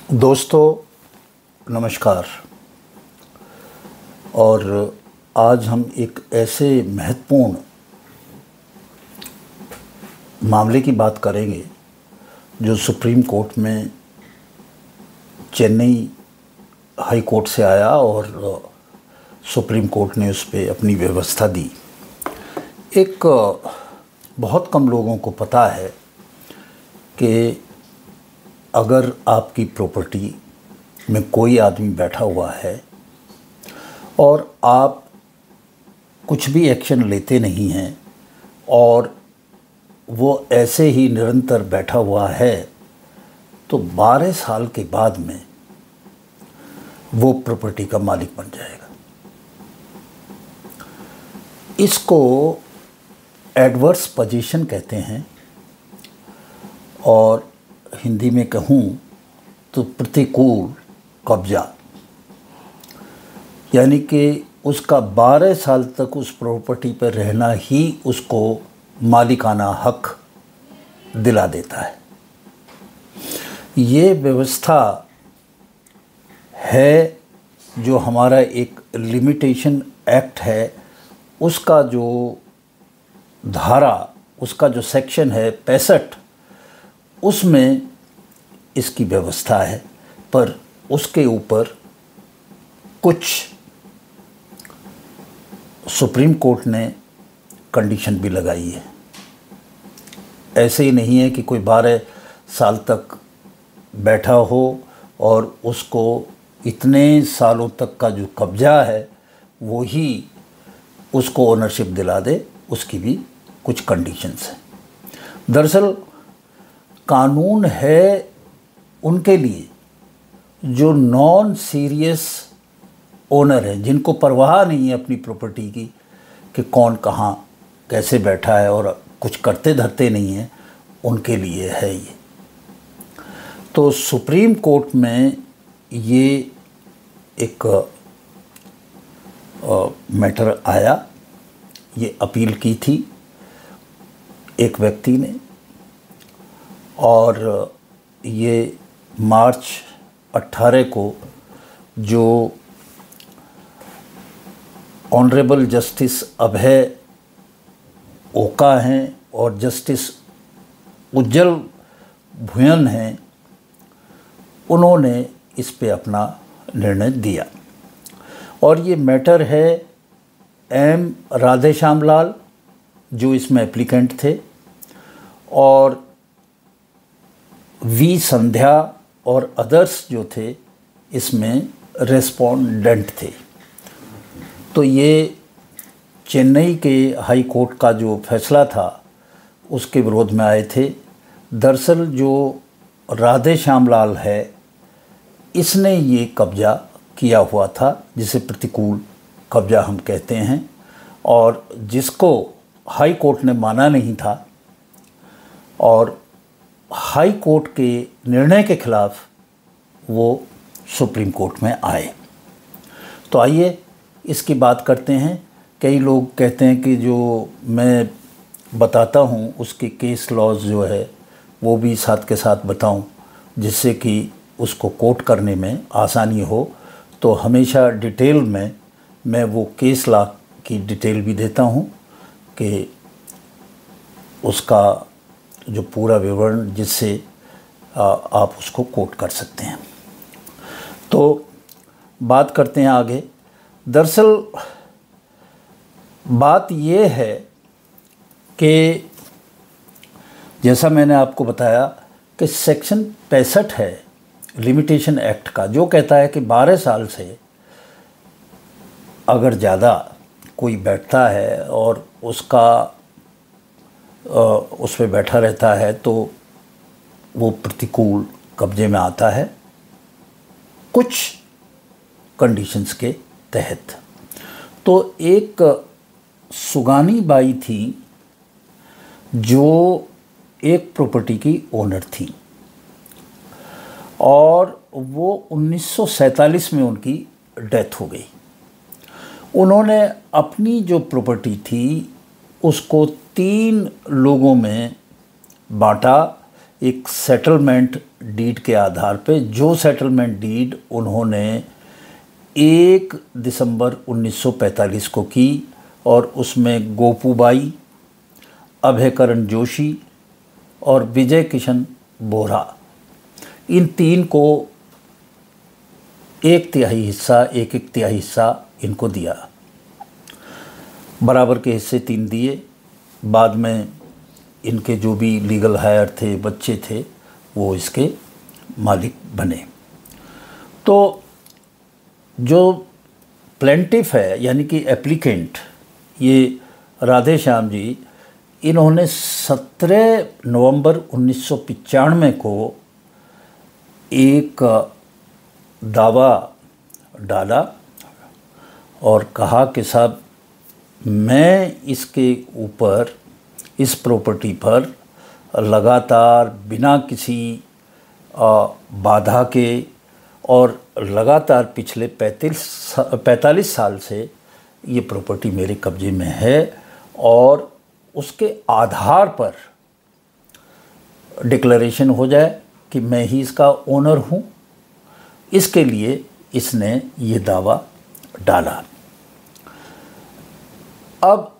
दोस्तों नमस्कार। और आज हम एक ऐसे महत्वपूर्ण मामले की बात करेंगे जो सुप्रीम कोर्ट में चेन्नई हाई कोर्ट से आया और सुप्रीम कोर्ट ने उस पर अपनी व्यवस्था दी। एक बहुत कम लोगों को पता है कि अगर आपकी प्रॉपर्टी में कोई आदमी बैठा हुआ है और आप कुछ भी एक्शन लेते नहीं हैं और वो ऐसे ही निरंतर बैठा हुआ है तो 12 साल के बाद में वो प्रॉपर्टी का मालिक बन जाएगा। इसको एडवर्स पोजीशन कहते हैं और हिंदी में कहूँ तो प्रतिकूल कब्जा, यानी कि उसका 12 साल तक उस प्रॉपर्टी पर रहना ही उसको मालिकाना हक दिला देता है। ये व्यवस्था है जो हमारा एक लिमिटेशन एक्ट है, उसका जो धारा, उसका जो सेक्शन है 65, उसमें इसकी व्यवस्था है। पर उसके ऊपर कुछ सुप्रीम कोर्ट ने कंडीशन भी लगाई है। ऐसे ही नहीं है कि कोई 12 साल तक बैठा हो और उसको इतने सालों तक का जो कब्जा है वो ही उसको ओनरशिप दिला दे, उसकी भी कुछ कंडीशंस हैं। दरअसल कानून है उनके लिए जो नॉन सीरियस ओनर है, जिनको परवाह नहीं है अपनी प्रॉपर्टी की कि कौन कहाँ कैसे बैठा है और कुछ करते धरते नहीं हैं, उनके लिए है ये। तो सुप्रीम कोर्ट में ये एक मैटर आया, ये अपील की थी एक व्यक्ति ने, और ये मार्च 18 को जो ऑनरेबल जस्टिस अभय ओका हैं और जस्टिस उज्जवल भुयन हैं, उन्होंने इस पे अपना निर्णय दिया। और ये मैटर है एम राधेश्याम लाल जो इसमें एप्लीकेंट थे और वी संध्या और अदर्स जो थे इसमें रेस्पोंडेंट थे। तो ये चेन्नई के हाई कोर्ट का जो फैसला था उसके विरोध में आए थे। दरअसल जो राधे श्याम लाल है इसने ये कब्जा किया हुआ था, जिसे प्रतिकूल कब्जा हम कहते हैं, और जिसको हाई कोर्ट ने माना नहीं था और हाई कोर्ट के निर्णय के खिलाफ वो सुप्रीम कोर्ट में आए। तो आइए इसकी बात करते हैं। कई लोग कहते हैं कि जो मैं बताता हूँ उसके केस लॉज जो है वो भी साथ के साथ बताऊँ, जिससे कि उसको कोट करने में आसानी हो। तो हमेशा डिटेल में मैं वो केस लॉ की डिटेल भी देता हूँ कि उसका जो पूरा विवरण, जिससे आप उसको कोट कर सकते हैं। तो बात करते हैं आगे। दरअसल बात ये है कि जैसा मैंने आपको बताया कि सेक्शन 65 है लिमिटेशन एक्ट का, जो कहता है कि 12 साल से अगर ज़्यादा कोई बैठता है और उसका उस पर बैठा रहता है तो वो प्रतिकूल कब्जे में आता है कुछ कंडीशंस के तहत। तो एक सुगानी बाई थी जो एक प्रॉपर्टी की ओनर थी और वो 1947 में उनकी डेथ हो गई। उन्होंने अपनी जो प्रॉपर्टी थी उसको 3 लोगों में बांटा। एक सेटलमेंट डीड के आधार पे, जो सेटलमेंट डीड उन्होंने 1 दिसंबर 1945 को की, और उसमें गोपूबाई, अभयकरण जोशी और विजय किशन बोहरा, इन 3 को 1/3 हिस्सा, 1/1 हिस्सा इनको दिया। बराबर के हिस्से 3 दिए। बाद में इनके जो भी लीगल हायर थे, बच्चे थे, वो इसके मालिक बने। तो जो प्लेंटिफ है यानी कि एप्लीकेंट, ये राधे श्याम जी, इन्होंने 17 नवंबर 1995 को एक दावा डाला और कहा कि साहब, मैं इसके ऊपर, इस प्रॉपर्टी पर लगातार बिना किसी बाधा के और लगातार पिछले 45 साल से ये प्रॉपर्टी मेरे कब्जे में है, और उसके आधार पर डिक्लेरेशन हो जाए कि मैं ही इसका ओनर हूँ। इसके लिए इसने ये दावा डाला। अब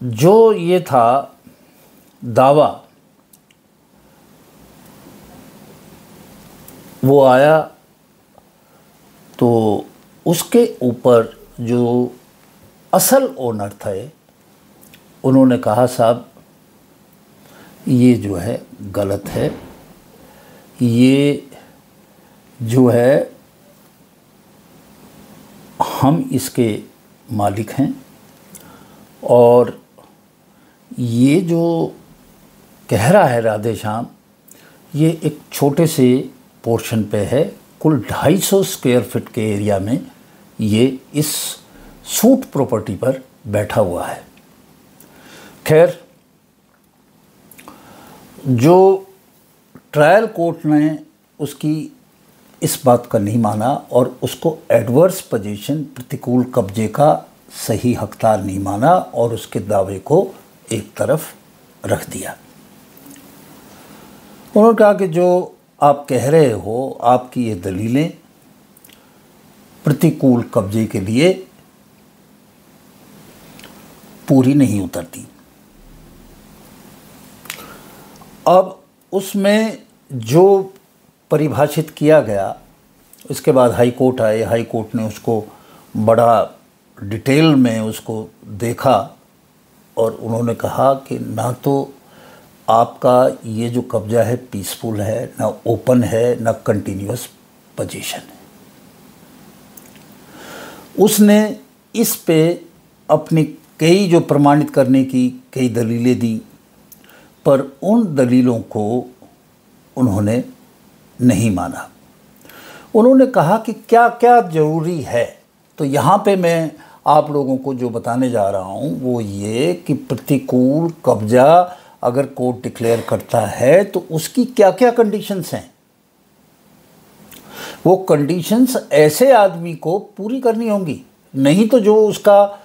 जो ये था दावा, वो आया तो उसके ऊपर जो असल ओनर थे उन्होंने कहा साहब ये जो है गलत है, ये जो है हम इसके मालिक हैं, और ये जो कह रहा है राधे श्याम, ये एक छोटे से पोर्शन पे है, कुल 250 स्क्वायर फीट के एरिया में ये इस सूट प्रॉपर्टी पर बैठा हुआ है। खैर, जो ट्रायल कोर्ट ने उसकी इस बात का नहीं माना और उसको एडवर्स पोजीशन, प्रतिकूल कब्जे का सही हकदार नहीं माना और उसके दावे को एक तरफ रख दिया। उन्होंने कहा कि जो आप कह रहे हो, आपकी ये दलीलें प्रतिकूल कब्जे के लिए पूरी नहीं उतरती। अब उसमें जो परिभाषित किया गया, इसके बाद हाई कोर्ट आए, हाई कोर्ट ने उसको बड़ा डिटेल में उसको देखा और उन्होंने कहा कि ना तो आपका ये जो कब्जा है पीसफुल है, ना ओपन है, ना कंटिन्यूअस पोजीशन है। उसने इस पे अपनी कई जो प्रमाणित करने की कई दलीलें दी, पर उन दलीलों को उन्होंने नहीं माना। उन्होंने कहा कि क्या क्या ज़रूरी है। तो यहाँ पे मैं आप लोगों को जो बताने जा रहा हूँ वो ये कि प्रतिकूल कब्जा अगर कोर्ट डिक्लेयर करता है तो उसकी क्या क्या कंडीशंस हैं। वो कंडीशंस ऐसे आदमी को पूरी करनी होंगी, नहीं तो जो उसका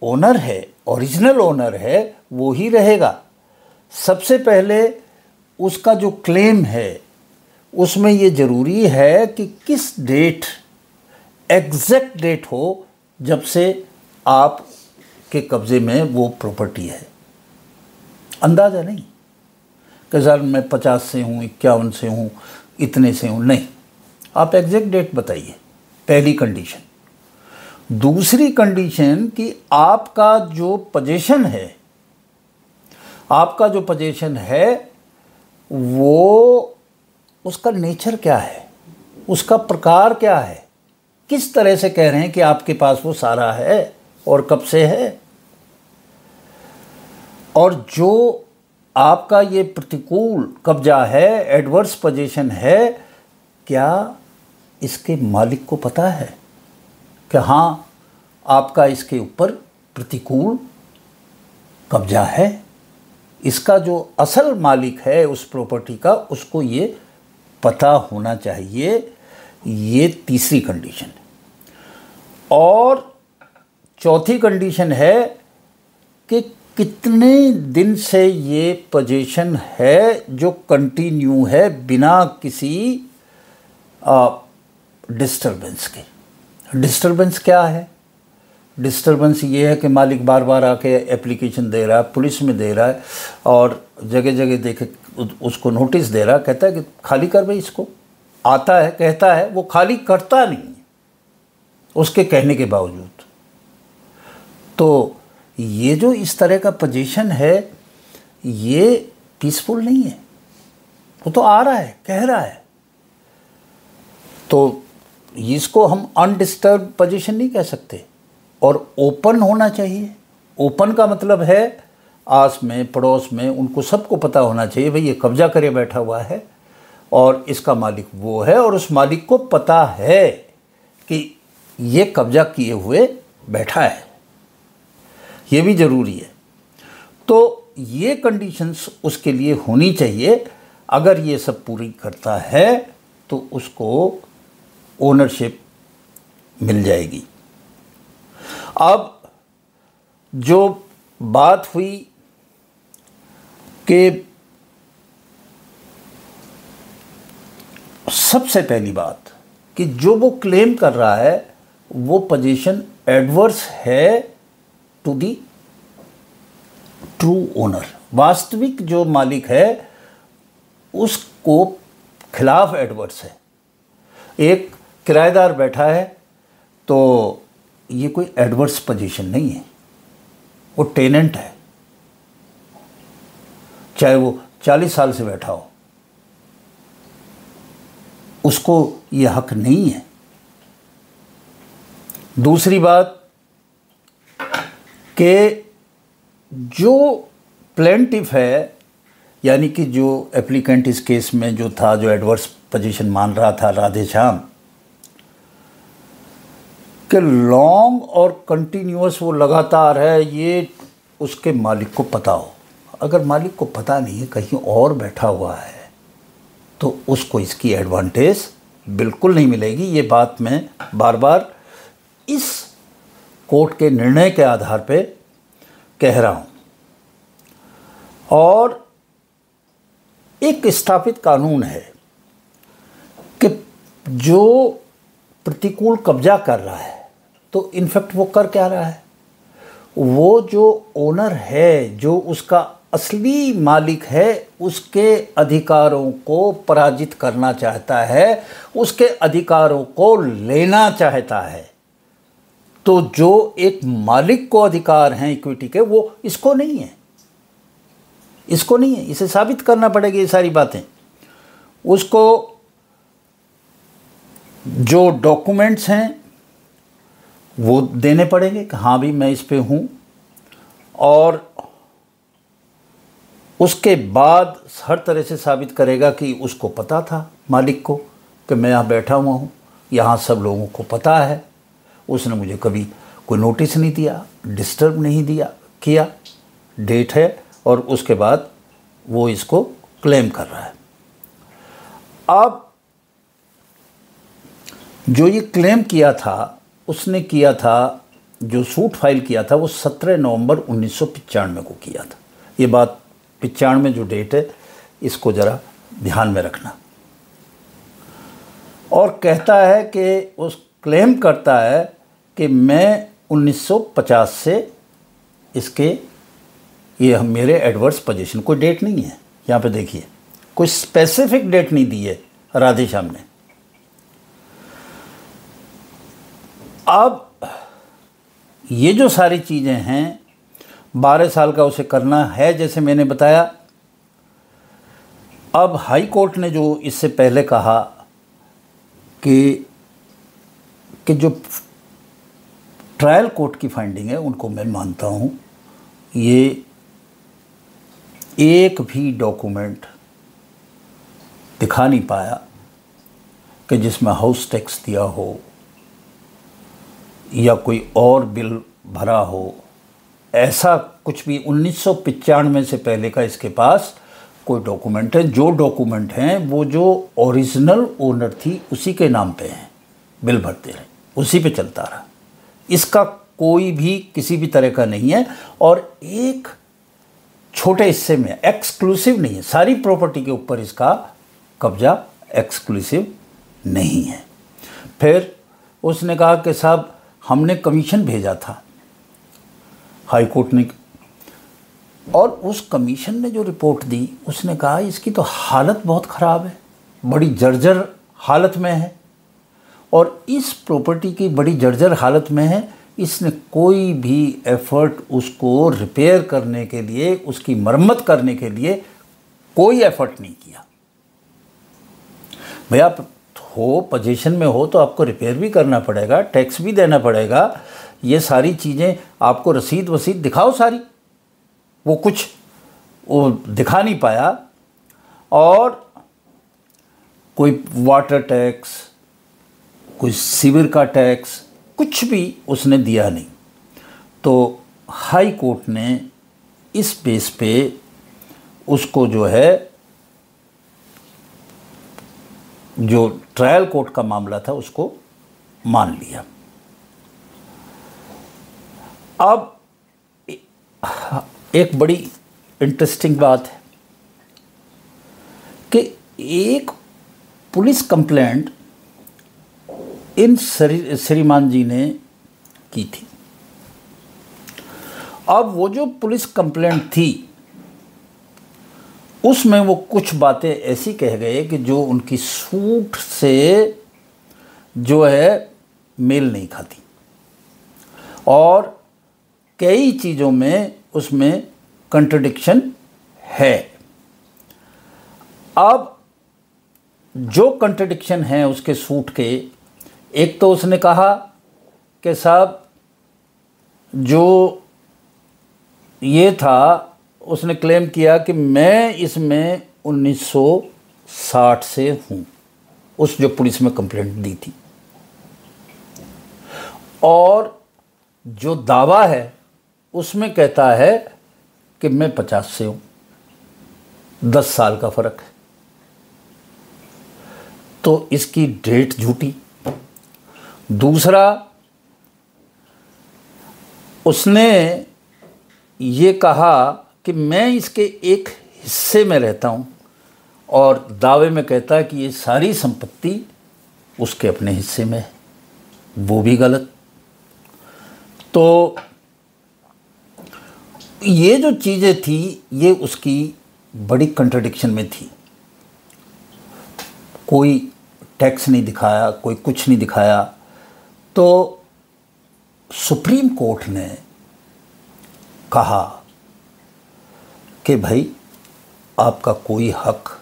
ओनर है, ओरिजिनल ओनर है, वो ही रहेगा। सबसे पहले उसका जो क्लेम है उसमें ये ज़रूरी है कि किस डेट, एग्जैक्ट डेट हो जब से आप के कब्ज़े में वो प्रॉपर्टी है। अंदाज़ा नहीं कि सर मैं 50 से हूँ, 51 से हूँ, इतने से हूँ, नहीं, आप एग्जैक्ट डेट बताइए, पहली कंडीशन। दूसरी कंडीशन कि आपका जो पोजीशन है, आपका जो पोजीशन है वो उसका नेचर क्या है, उसका प्रकार क्या है, किस तरह से कह रहे हैं कि आपके पास वो सारा है और कब से है। और जो आपका ये प्रतिकूल कब्जा है, एडवर्स पोजीशन है, क्या इसके मालिक को पता है कि हाँ आपका इसके ऊपर प्रतिकूल कब्जा है। इसका जो असल मालिक है उस प्रॉपर्टी का, उसको ये पता होना चाहिए। ये तीसरी कंडीशन है। और चौथी कंडीशन है कि कितने दिन से ये पोजीशन है जो कंटिन्यू है बिना किसी डिस्टरबेंस के। डिस्टरबेंस क्या है? डिस्टरबेंस ये है कि मालिक बार बार आके एप्लीकेशन दे रहा है, पुलिस में दे रहा है और जगह जगह देखे उसको नोटिस दे रहा है, कहता है कि खाली कर भाई इसको। आता है, कहता है, वो खाली करता नहीं है उसके कहने के बावजूद। तो ये जो इस तरह का पोजीशन है ये पीसफुल नहीं है। वो तो आ रहा है, कह रहा है, तो इसको हम अनडिस्टर्ब पोजीशन नहीं कह सकते। और ओपन होना चाहिए। ओपन का मतलब है आस में पड़ोस में उनको सबको पता होना चाहिए भाई ये कब्जा करे बैठा हुआ है और इसका मालिक वो है और उस मालिक को पता है कि ये कब्जा किए हुए बैठा है। ये भी ज़रूरी है। तो ये कंडीशंस उसके लिए होनी चाहिए। अगर ये सब पूरी करता है तो उसको ओनरशिप मिल जाएगी। अब जो बात हुई कि सबसे पहली बात कि जो वो क्लेम कर रहा है वो पोजीशन एडवर्स है टू दी ट्रू ओनर। वास्तविक जो मालिक है उसको खिलाफ एडवर्स है। एक किराएदार बैठा है तो ये कोई एडवर्स पोजीशन नहीं है, वो टेनेंट है, चाहे वो 40 साल से बैठा हो, उसको ये हक नहीं है। दूसरी बात कि जो प्लेंटिफ है यानी कि जो एप्लीकेंट इस केस में जो था, जो एडवर्स पोजीशन मान रहा था राधेश्याम, कि लॉन्ग और कंटिन्यूअस वो लगातार है, ये उसके मालिक को पता हो। अगर मालिक को पता नहीं है, कहीं और बैठा हुआ है, तो उसको इसकी एडवांटेज बिल्कुल नहीं मिलेगी। ये बात मैं बार बार इस कोर्ट के निर्णय के आधार पे कह रहा हूँ। और एक स्थापित कानून है कि जो प्रतिकूल कब्जा कर रहा है, तो इनफैक्ट वो कर क्या रहा है, वो जो ओनर है, जो उसका असली मालिक है, उसके अधिकारों को पराजित करना चाहता है, उसके अधिकारों को लेना चाहता है। तो जो एक मालिक को अधिकार हैं इक्विटी के, वो इसको नहीं है, इसको नहीं है। इसे साबित करना पड़ेगी ये सारी बातें। उसको जो डॉक्यूमेंट्स हैं वो देने पड़ेंगे कि हाँ भी मैं इस पे हूँ, और उसके बाद हर तरह से साबित करेगा कि उसको पता था मालिक को कि मैं यहाँ बैठा हुआ हूँ, यहाँ सब लोगों को पता है, उसने मुझे कभी कोई नोटिस नहीं दिया, डिस्टर्ब नहीं किया। डेट है और उसके बाद वो इसको क्लेम कर रहा है। अब जो ये क्लेम किया था, उसने किया था, जो सूट फाइल किया था वो 17 नवंबर 1995 को किया था। ये बात 95 जो डेट है इसको ज़रा ध्यान में रखना। और कहता है कि उस क्लेम करता है कि मैं 1950 से इसके ये मेरे एडवर्स पोजीशन, कोई डेट नहीं है यहाँ पे देखिए, कोई स्पेसिफिक डेट नहीं दी है राधेश्याम ने। अब ये जो सारी चीज़ें हैं, 12 साल का उसे करना है जैसे मैंने बताया। अब हाई कोर्ट ने जो इससे पहले कहा कि जो ट्रायल कोर्ट की फाइंडिंग है उनको मैं मानता हूँ। ये एक भी डॉक्यूमेंट दिखा नहीं पाया कि जिसमें हाउस टैक्स दिया हो या कोई और बिल भरा हो, ऐसा कुछ भी 1995 से पहले का इसके पास कोई डॉक्यूमेंट है। जो डॉक्यूमेंट हैं वो जो ओरिजिनल ओनर थी उसी के नाम पे हैं, बिल भरते रहे, उसी पे चलता रहा। इसका कोई भी किसी भी तरह का नहीं है। और एक छोटे हिस्से में, एक्सक्लूसिव नहीं है, सारी प्रॉपर्टी के ऊपर इसका कब्जा एक्सक्लूसिव नहीं है। फिर उसने कहा कि साहब हमने कमीशन भेजा था हाई कोर्ट ने, और उस कमीशन ने जो रिपोर्ट दी उसने कहा इसकी तो हालत बहुत ख़राब है, बड़ी जर्जर हालत में है, और इस प्रॉपर्टी की बड़ी जर्जर हालत में है, इसने कोई भी एफ़र्ट उसको रिपेयर करने के लिए, उसकी मरम्मत करने के लिए कोई एफ़र्ट नहीं किया। भैया आप हो पोजीशन में हो तो आपको रिपेयर भी करना पड़ेगा, टैक्स भी देना पड़ेगा, ये सारी चीज़ें आपको रसीद वसीद दिखाओ सारी। वो कुछ वो दिखा नहीं पाया, और कोई वाटर टैक्स, कोई सीवर का टैक्स, कुछ भी उसने दिया नहीं। तो हाई कोर्ट ने इस बेस पे उसको जो है, जो ट्रायल कोर्ट का मामला था उसको मान लिया। अब एक बड़ी इंटरेस्टिंग बात है कि एक पुलिस कंप्लेंट इन श्रीमान जी ने की थी। अब वो जो पुलिस कंप्लेंट थी उसमें वो कुछ बातें ऐसी कह गए कि जो उनकी सूट से जो है मेल नहीं खाती, और कई चीज़ों में उसमें कंट्रडिक्शन है। अब जो कंट्रडिक्शन है उसके सूट के, एक तो उसने कहा कि साहब जो ये था, उसने क्लेम किया कि मैं इसमें 1960 से हूँ, उस जो पुलिस में कंप्लेंट दी थी, और जो दावा है उसमें कहता है कि मैं 50 से हूँ, 10 साल का फ़र्क है। तो इसकी डेट झूठी। दूसरा, उसने ये कहा कि मैं इसके एक हिस्से में रहता हूँ, और दावे में कहता है कि ये सारी संपत्ति उसके अपने हिस्से में है, वो भी गलत। तो ये जो चीज़ें थी ये उसकी बड़ी कंट्रडिक्शन में थी। कोई टैक्स नहीं दिखाया, कोई कुछ नहीं दिखाया। तो सुप्रीम कोर्ट ने कहा कि भाई आपका कोई हक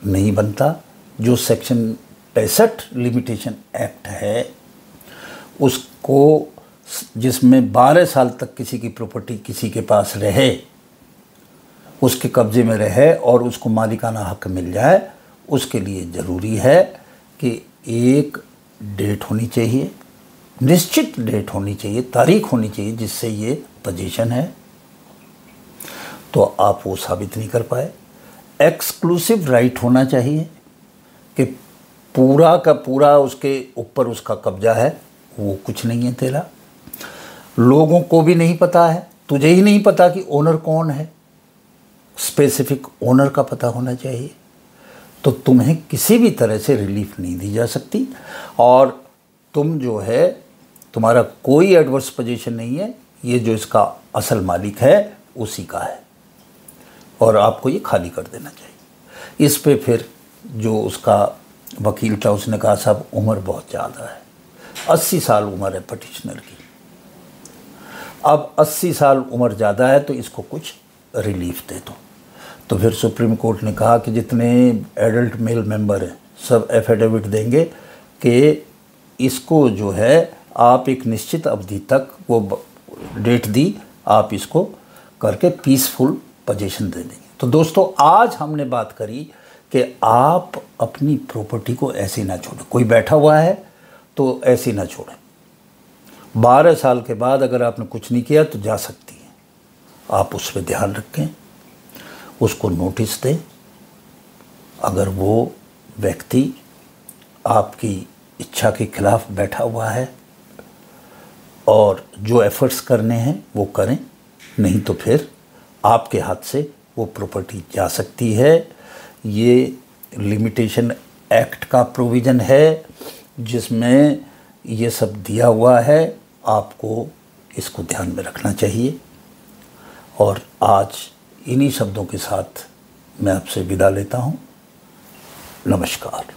नहीं बनता। जो सेक्शन 65 लिमिटेशन एक्ट है उसको, जिसमें 12 साल तक किसी की प्रॉपर्टी किसी के पास रहे, उसके कब्ज़े में रहे और उसको मालिकाना हक मिल जाए, उसके लिए ज़रूरी है कि एक डेट होनी चाहिए, निश्चित डेट होनी चाहिए, तारीख होनी चाहिए जिससे ये पोजीशन है। तो आप वो साबित नहीं कर पाए। एक्सक्लूसिव राइट होना चाहिए कि पूरा का पूरा उसके ऊपर उसका कब्जा है, वो कुछ नहीं है तेरा। लोगों को भी नहीं पता है, तुझे ही नहीं पता कि ओनर कौन है, स्पेसिफिक ओनर का पता होना चाहिए। तो तुम्हें किसी भी तरह से रिलीफ नहीं दी जा सकती, और तुम जो है, तुम्हारा कोई एडवर्स पोजीशन नहीं है, ये जो इसका असल मालिक है उसी का है, और आपको ये खाली कर देना चाहिए। इस पे फिर जो उसका वकील था उसने कहा साहब उम्र बहुत ज़्यादा है, 80 साल उम्र है पटिशनर की। अब 80 साल उम्र ज़्यादा है तो इसको कुछ रिलीफ दे दो। तो फिर सुप्रीम कोर्ट ने कहा कि जितने एडल्ट मेल मेंबर हैं सब एफिडेविट देंगे कि इसको जो है आप एक निश्चित अवधि तक, वो डेट दी, आप इसको करके पीसफुल पोजीशन दे देंगे। तो दोस्तों आज हमने बात करी कि आप अपनी प्रॉपर्टी को ऐसे ना छोड़ें। कोई बैठा हुआ है तो ऐसे ना छोड़ें। 12 साल के बाद अगर आपने कुछ नहीं किया तो जा सकती है, आप उस पर ध्यान रखें, उसको नोटिस दें। अगर वो व्यक्ति आपकी इच्छा के खिलाफ बैठा हुआ है और जो एफर्ट्स करने हैं वो करें, नहीं तो फिर आपके हाथ से वो प्रॉपर्टी जा सकती है। ये लिमिटेशन एक्ट का प्रोविज़न है जिसमें ये सब दिया हुआ है, आपको इसको ध्यान में रखना चाहिए। और आज इन्हीं शब्दों के साथ मैं आपसे विदा लेता हूँ। नमस्कार।